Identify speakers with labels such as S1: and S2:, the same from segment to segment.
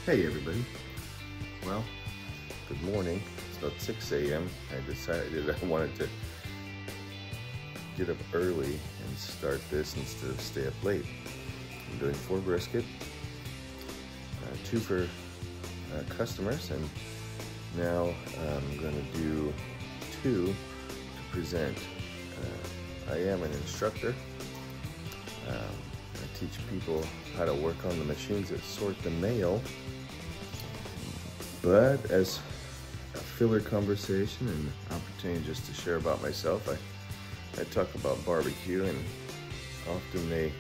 S1: Hey everybody. Well, good morning. It's about 6 a.m. I decided I wanted to get up early and start this instead of stay up late. I'm doing 4 brisket, 2 for customers, and now I'm going to do 2 to present. I am an instructor. I teach people how to work on the machines that sort the mail. But as a filler conversation and opportunity just to share about myself, I talk about barbecue, and often they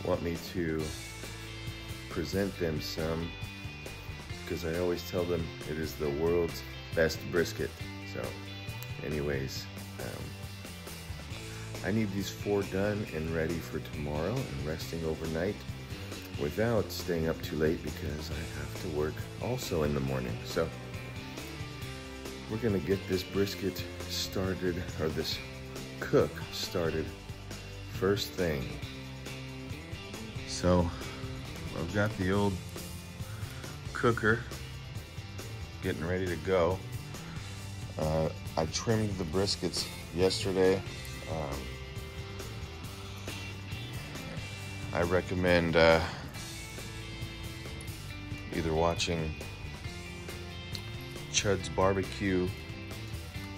S1: want me to present them some, because I always tell them it is the world's best brisket. So anyways, I need these 4 done and ready for tomorrow and resting overnight without staying up too late, because I have to work also in the morning. So we're gonna get this brisket started, or this cook started, first thing. So I've got the old cooker getting ready to go. I trimmed the briskets yesterday. I recommend either watching Chud's Barbecue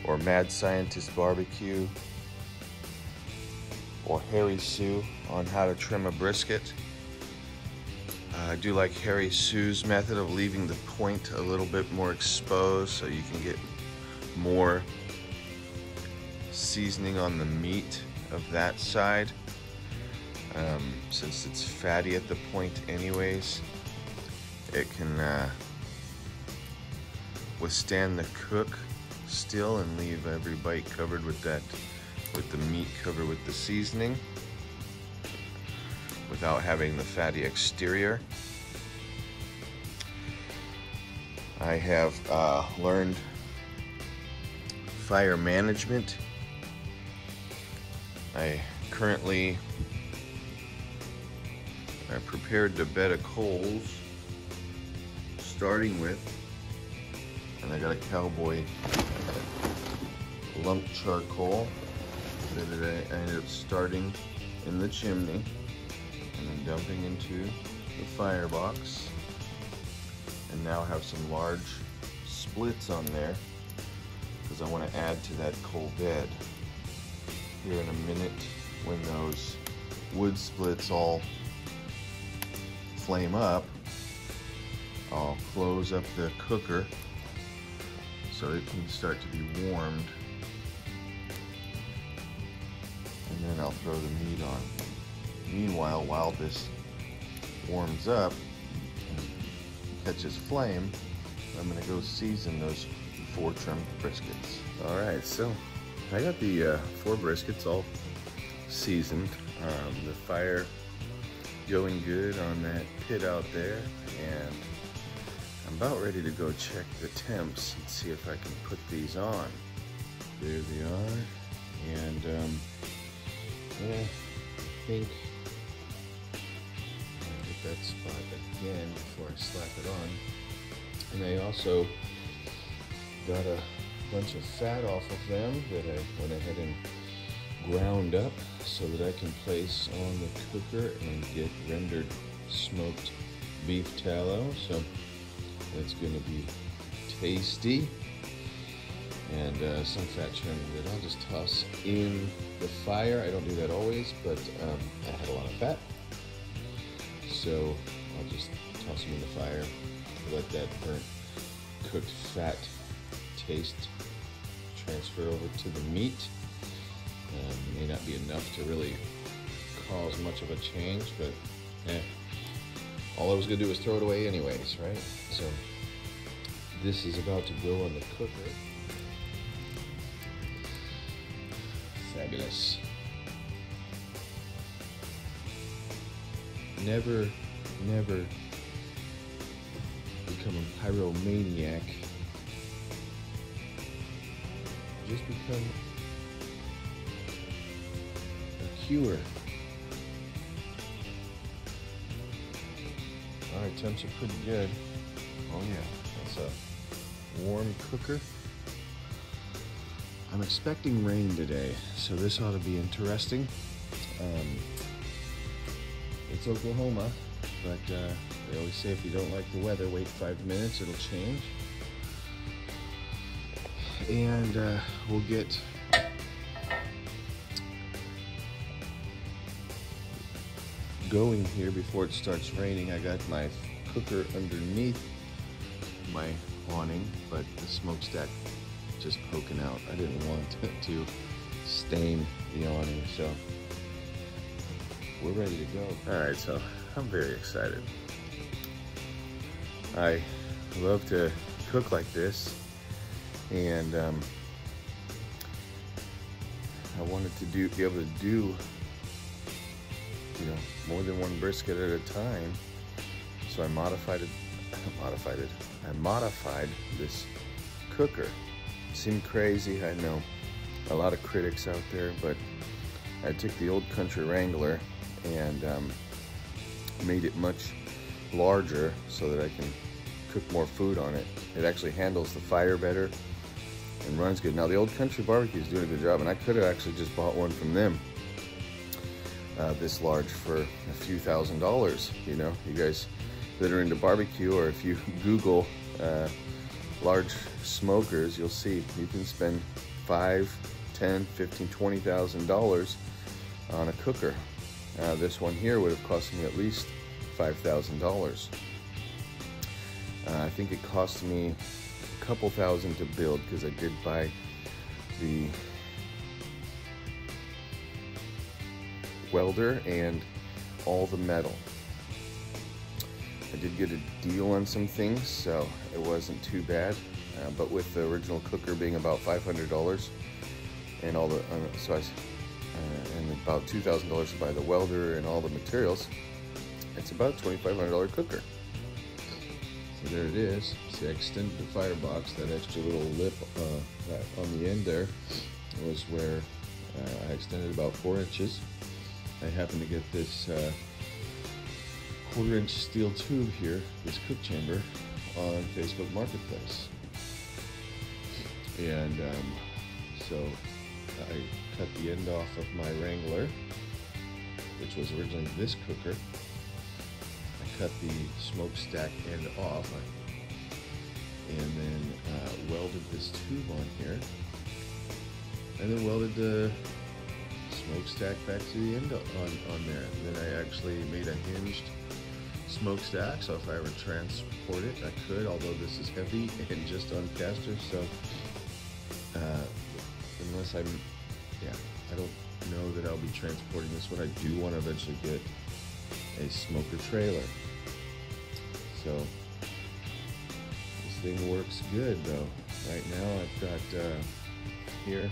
S1: or Mad Scientist Barbecue or Harry Sue on how to trim a brisket. I do like Harry Sue's method of leaving the point a little bit more exposed so you can get more seasoning on the meat of that side, since it's fatty at the point anyways. It can withstand the cook still and leave every bite covered with the meat covered with the seasoning without having the fatty exterior. I have learned fire management. I currently prepared the bed of coals, starting with, and I got a cowboy lump charcoal that I ended up starting in the chimney and then dumping into the firebox, and now have some large splits on there because I want to add to that coal bed. Here in a minute, when those wood splits all flame up, I'll close up the cooker so it can start to be warmed, and then I'll throw the meat on. Meanwhile, while this warms up and catches flame, I'm going to go season those 4 trimmed briskets. Alright, so I got the 4 briskets all seasoned. The fire going good on that pit out there, and I'm about ready to go check the temps and see if I can put these on. There they are, and yeah, I think I'll get that spot again before I slap it on. And I also got a bunch of fat off of them that I went ahead and ground up so that I can place on the cooker and get rendered smoked beef tallow. So that's going to be tasty, and some fat trim that I'll just toss in the fire. I don't do that always, but I had a lot of fat, so I'll just toss them in the fire, let that burnt cooked fat taste transfer over to the meat. It may not be enough to really cause much of a change, but all I was going to do was throw it away anyways, right? So this is about to go on the cooker. Fabulous. Never become a pyromaniac. Just become a cure. Alright, temps are pretty good. Oh yeah, that's a warm cooker. I'm expecting rain today, so this ought to be interesting. It's Oklahoma, but they always say if you don't like the weather, wait 5 minutes, it'll change. And we'll get going here before it starts raining. I got my cooker underneath my awning, but the smokestack just poking out. I didn't want it to stain the awning, so we're ready to go. All right, so I'm very excited. I love to cook like this, and I wanted to be able to do, you know, more than one brisket at a time. So I modified this cooker. Seemed crazy, I know, a lot of critics out there, but I took the old country Wrangler and made it much larger so that I can cook more food on it. It actually handles the fire better and runs good. Now the old country barbecue is doing a good job, and I could have actually just bought one from them this large for a few $1,000s. You know, you guys that are into barbecue, or if you Google large smokers, you'll see you can spend $5,000, $10,000, $15,000, $20,000 on a cooker. This one here would have cost me at least $5,000. I think it cost me a couple thousand to build, because I did buy the welder and all the metal. I did get a deal on some things, so it wasn't too bad. But with the original cooker being about $500 and all the and about $2,000 to buy the welder and all the materials, it's about a $2,500 cooker. So there it is. See, I extended the firebox. That extra little lip that on the end there was where I extended about 4 inches. I happened to get this 1/4-inch steel tube here, this cook chamber, on Facebook Marketplace. And so I cut the end off of my Wrangler, which was originally this cooker. I cut the smokestack end off, and then welded this tube on here, and then welded the smokestack back to the end on there. And then I actually made a hinged smokestack, so if I ever transport it, I could, although this is heavy and just on casters, so unless I don't know that I'll be transporting this one. I do want to eventually get a smoker trailer. So this thing works good though. Right now I've got here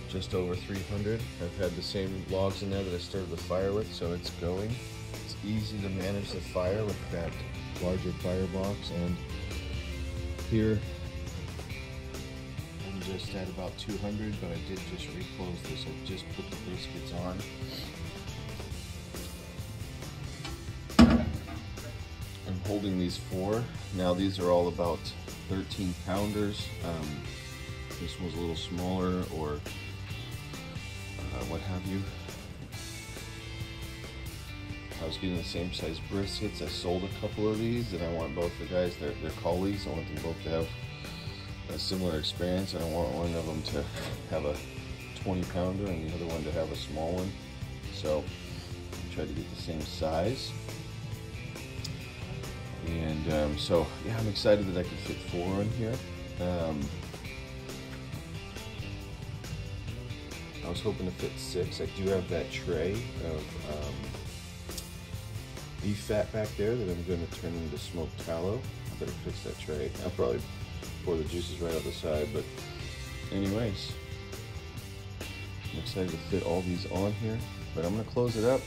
S1: just over 300. I've had the same logs in there that I started the fire with, so it's going. It's easy to manage the fire with that larger firebox. And here I'm just at about 200, but I did just reclose this. I just put the briskets on. I'm holding these 4. Now these are all about 13 pounders. This one's a little smaller, or what have you. I was getting the same size briskets. I sold a couple of these, and I want both the guys, they're colleagues, I want them both to have a similar experience. I don't want one of them to have a 20 pounder and the other one to have a small one. So I tried to get the same size. And so yeah, I'm excited that I could fit 4 on here. I was hoping to fit 6. I do have that tray of beef fat back there that I'm going to turn into smoked tallow. I better fix that tray. I'll probably pour the juices right out the side, but anyways, I'm excited to fit all these on here. But I'm going to close it up.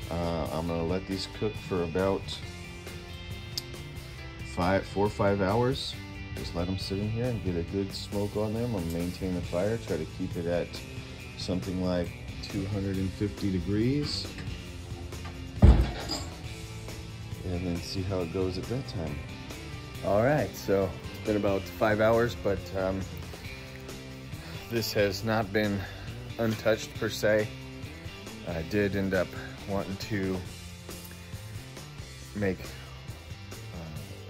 S1: I'm going to let these cook for about 4 or 5 hours, Just let them sit in here and get a good smoke on them. I'm maintain the fire, try to keep it at something like 250 degrees. And then see how it goes at that time. All right, so it's been about 5 hours, but this has not been untouched per se. I did end up wanting to make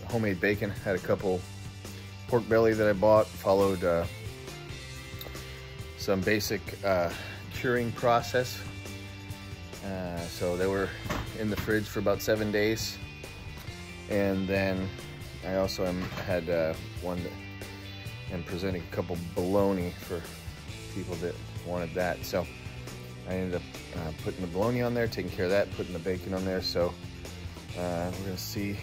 S1: homemade bacon. Had a couple pork belly that I bought, followed some basic curing process. So they were in the fridge for about 7 days. And then I also had one that I'm presenting a couple bologna for people that wanted that. So I ended up putting the bologna on there, taking care of that, putting the bacon on there. So we're gonna see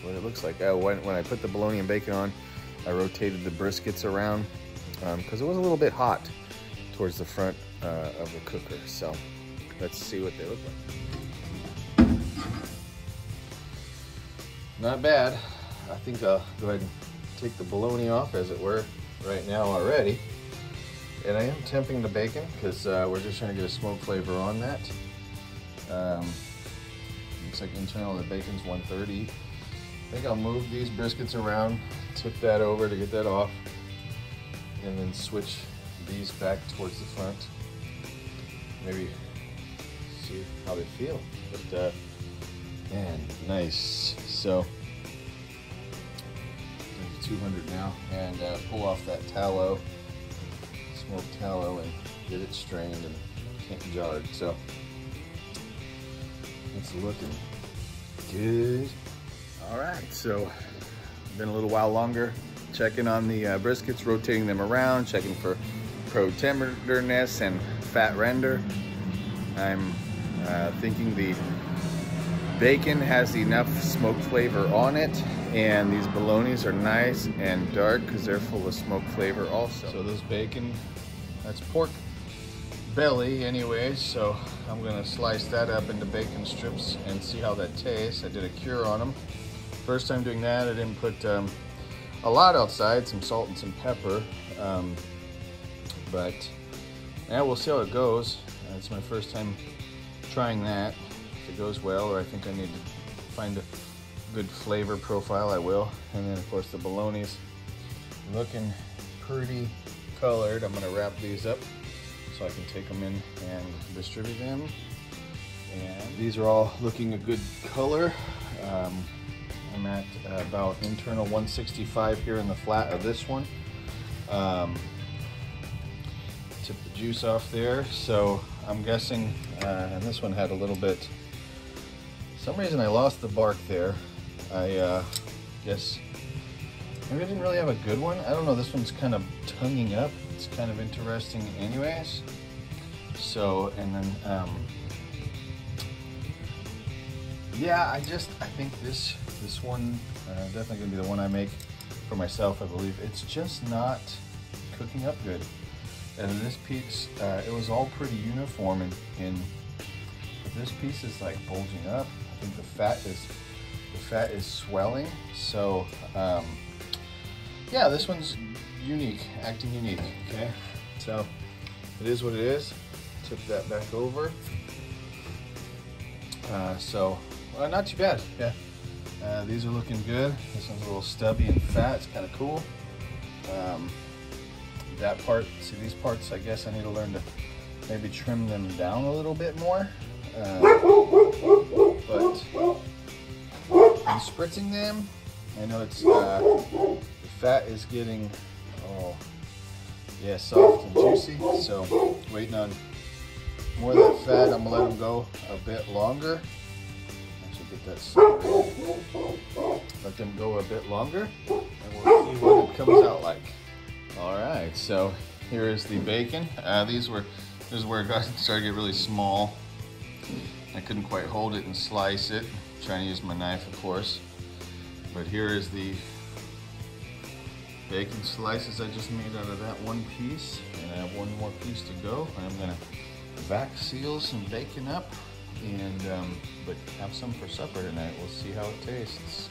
S1: what it looks like. When I put the bologna and bacon on, I rotated the briskets around because it was a little bit hot towards the front of the cooker. So let's see what they look like. Not bad. I think I'll go ahead and take the bologna off, as it were, right now already. And I am temping the bacon because we're just trying to get a smoke flavor on that. Looks like internal of the bacon's 130. I think I'll move these briskets around, tip that over to get that off, and then switch these back towards the front. Maybe see how they feel. But man, nice. So 200 now, and pull off that tallow, smoked tallow, and get it strained and jarred. So it's looking good. All right, so been a little while longer checking on the briskets, rotating them around, checking for pro tenderness and fat render. I'm thinking the bacon has enough smoke flavor on it, and these bolognas are nice and dark because they're full of smoke flavor also. So this bacon, that's pork belly anyway, so I'm gonna slice that up into bacon strips and see how that tastes. I did a cure on them. First time doing that, I didn't put a lot outside, some salt and some pepper, but yeah, we'll see how it goes. It's my first time trying that. If it goes well, or I think I need to find a good flavor profile, I will. And then of course the bologna's looking pretty colored. I'm gonna wrap these up so I can take them in and distribute them. And these are all looking a good color. I'm at about internal 165 here in the flat of this one. Tip the juice off there. So I'm guessing, and this one had a little bit, for some reason I lost the bark there. I guess maybe I didn't really have a good one. I don't know, this one's kind of tonguing up. It's kind of interesting anyways. So, and then, yeah, I think this one, definitely gonna be the one I make for myself, I believe. It's just not cooking up good. And this piece, it was all pretty uniform, but this piece is like bulging up. I think the fat is swelling. So, yeah, this one's unique, acting unique, okay? So, it is what it is. Tip that back over. So, not too bad, yeah. These are looking good. This one's a little stubby and fat, it's kind of cool. That part, see these parts, I guess I need to learn to maybe trim them down a little bit more. But I'm spritzing them. I know it's, the fat is getting, oh, yeah, soft and juicy. So waiting on more of that fat. I'm gonna let them go a bit longer. Actually get that separated. Let them go a bit longer and we'll see what it comes out like. All right, so here is the bacon. This is where it started to get really small. I couldn't quite hold it and slice it. I'm trying to use my knife, of course. But here is the bacon slices I just made out of that one piece. And I have one more piece to go. And I'm gonna vac seal some bacon up and but have some for supper tonight. We'll see how it tastes.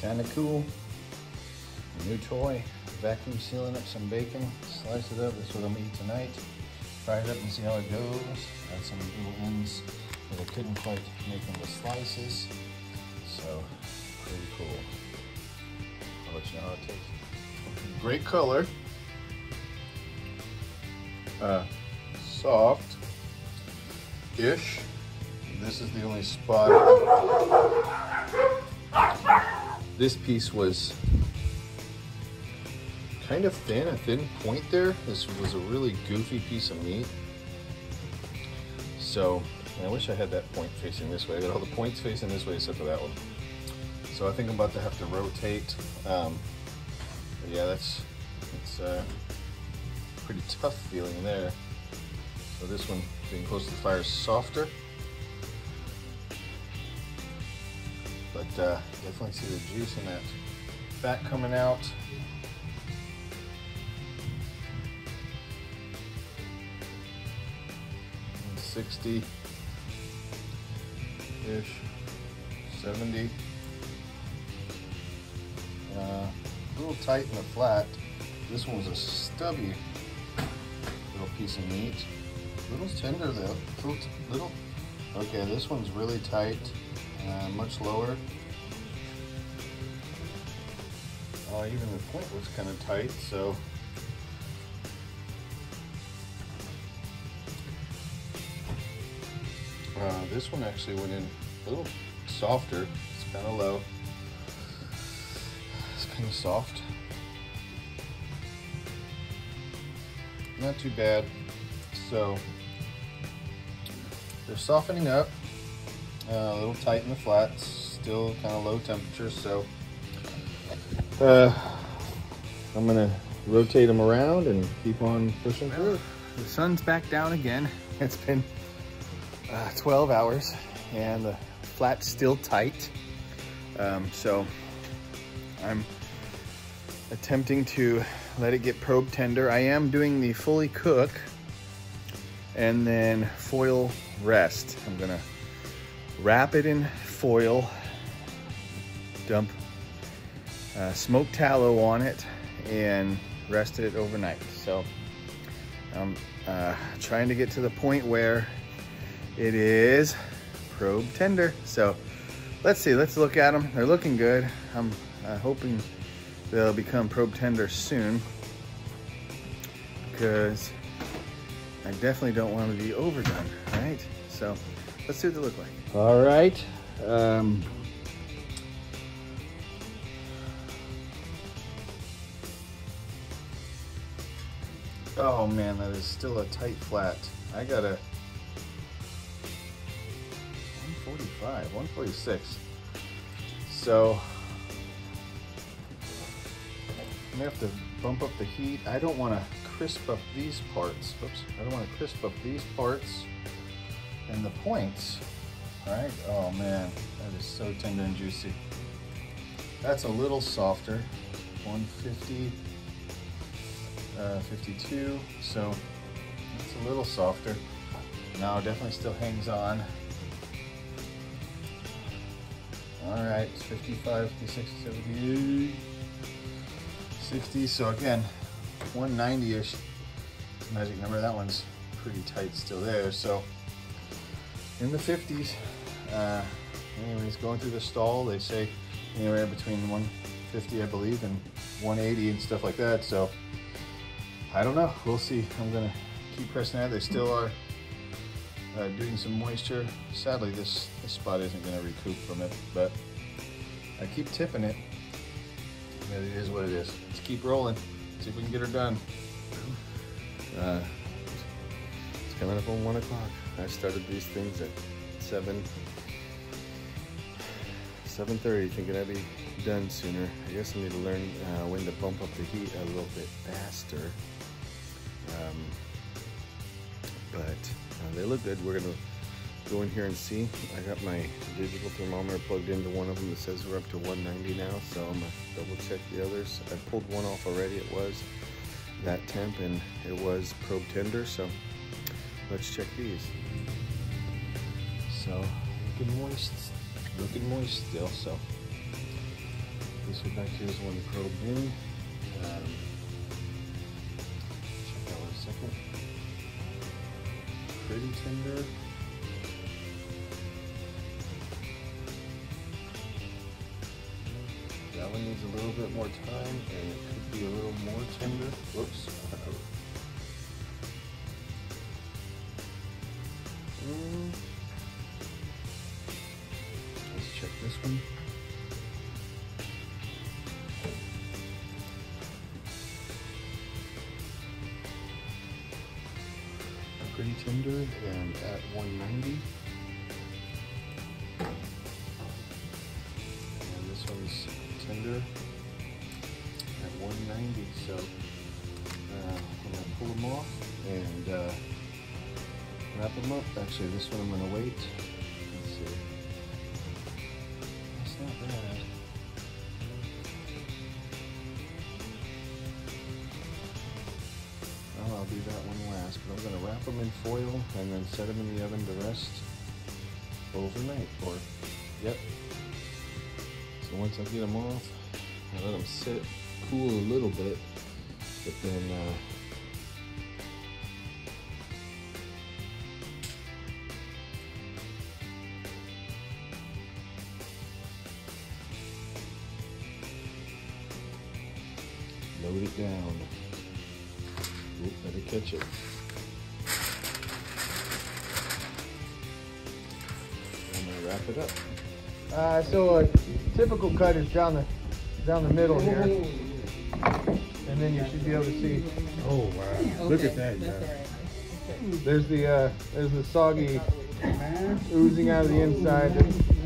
S1: Kind of cool.
S2: New toy, vacuum sealing up some bacon, slice it up. That's what I'm gonna eat tonight. Fry it up and see how it goes. Add some little ends that I couldn't quite make into slices. So, pretty cool. I'll let you know how it tastes. Great color. Soft-ish. This is the only spot. This piece was kind of thin, a thin point there. This was a really goofy piece of meat. So, I wish I had that point facing this way. I got all the points facing this way except for that one. So I think I'm about to have to rotate. But yeah, it's pretty tough feeling there. So this one, being close to the fire, is softer. But definitely see the juice in that fat coming out. 60-ish, 70. A little tight in the flat. This one was a stubby little piece of meat. A little tender though. Little. Okay, this one's really tight. Much lower. Even the point was kind of tight, so. This one actually went in a little softer. It's kind of low. It's kind of soft. Not too bad. So they're softening up. A little tight in the flats. Still kind of low temperature. So I'm gonna rotate them around and keep on pushing through. The sun's back down again. It's been 12 hours and the flat's still tight. So I'm attempting to let it get probe tender. I am doing the fully cook and then foil rest. I'm gonna wrap it in foil, dump smoked tallow on it and rest it overnight. So I'm trying to get to the point where it is probe tender. So let's see, let's look at them. They're looking good. I'm hoping they'll become probe tender soon because I definitely don't want them to be overdone, right? So let's see what they look like. All right. Oh man, that is still a tight flat. I got a 145, 146. So I'm gonna have to bump up the heat. I don't want to crisp up these parts. Oops, I don't want to crisp up these parts and the points. All right. Oh man, that is so tender and juicy. That's a little softer. 150, 52. So it's a little softer. Now definitely still hangs on. All right, it's 55, 56, 78, 60. So again, 190-ish magic number. That one's pretty tight still there. So in the 50s. Anyways, going through the stall, they say anywhere between 150, I believe, and 180 and stuff like that. So I don't know. We'll see. I'm gonna keep pressing that. They still are doing some moisture. Sadly, this spot isn't gonna recoup from it, but I keep tipping it. But it is what it is. Let's keep rolling. See if we can get her done. It's coming up on 1 o'clock. I started these things at 7:30, thinking I'd be done sooner. I guess I need to learn when to bump up the heat a little bit faster. But they look good. We're gonna go in here and see. I got my digital thermometer plugged into one of them that says we're up to 190 now, so I'm gonna double check the others. I pulled one off already. It was that temp and it was probe tender, so let's check these. So looking moist still. So this one back here is one probed in.
S1: Check that one a second. Pretty tender. That one needs a little bit more time, and it could be a little more tender. Whoops. Let's check this one. Pretty tender and at 190. And this one's tender at 190. So I'm gonna pull them off and wrap them up. Actually, this one I'm gonna wait. Let's see. That's not bad. I'll do that one last, but I'm going to wrap them in foil and then set them in the oven to rest overnight. Yep. So once I get them off, I let them sit, cool a little bit, but then load it down. Ooh, better catch it. And I wrap it up.
S2: So a typical cut is down the middle here, and then you should be able to see.
S1: Oh wow!
S3: Okay.
S1: Look at that!
S2: There's the soggy oozing out of the inside.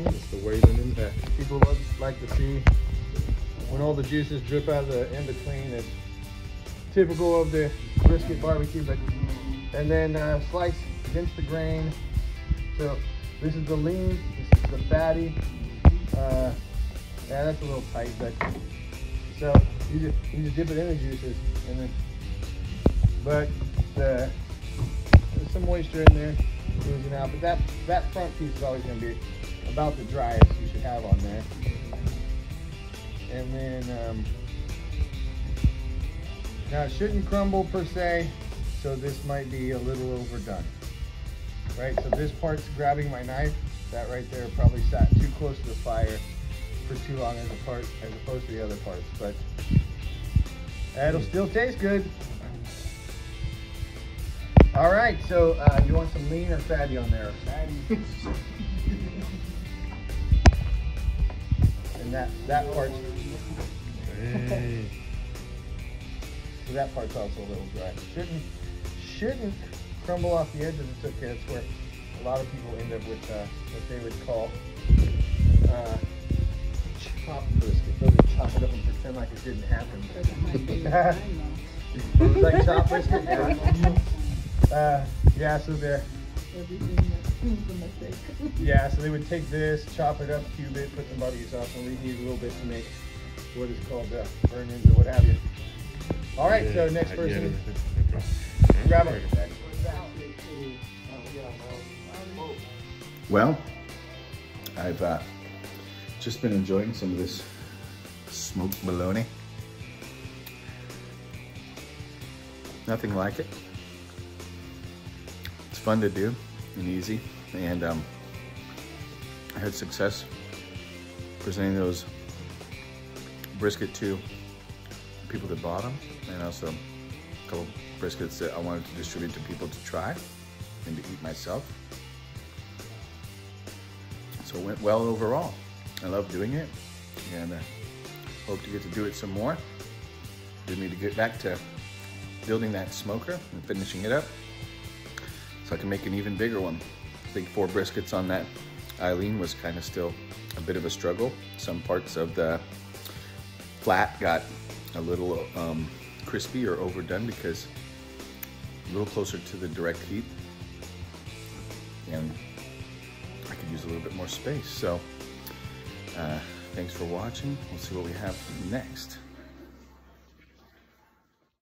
S1: It's the Wayland impact.
S2: People like to see when all the juices drip out of the in between. It's typical of the brisket barbecue, and then slice against the grain. So this is the lean, this is the fatty. Yeah, that's a little tight, but so you just dip it in the juices, and then there's some moisture in there oozing out. But that front piece is always going to be about the driest you should have on there. And then now it shouldn't crumble per se, so this might be a little overdone. Right, so this part's grabbing my knife. That right there probably sat too close to the fire for too long as opposed to the other parts, but it'll still taste good. All right, so you want some lean or fatty on there? Fatty. And that part's so that part's also a little dry. Shouldn't crumble off the edges. It's okay. That's where a lot of people end up with what they would call chopped brisket. They'll just chop it up and pretend like it didn't happen. It was like chopped brisket. Yeah. So they're yeah. So they would take this, chop it up, cube it, put some barbecue sauce, and leave a little bit to make what is called burn-ins or what have you. All right. So next person, grab them. Well, I've just been enjoying some of this smoked bologna. Nothing like it. It's fun to do and easy, and I had success presenting those brisket to people that bought them, and also a couple briskets that I wanted to distribute to people to try and to eat myself. So it went well overall. I love doing it, and I hope to get to do it some more. Did need to get back to building that smoker and finishing it up so I can make an even bigger one. I think 4 briskets on that Eileen was kind of still a bit of a struggle. Some parts of the flat got a little crispy or overdone because a little closer to the direct heat, and I could use a little bit more space. So thanks for watching. We'll see what we have next.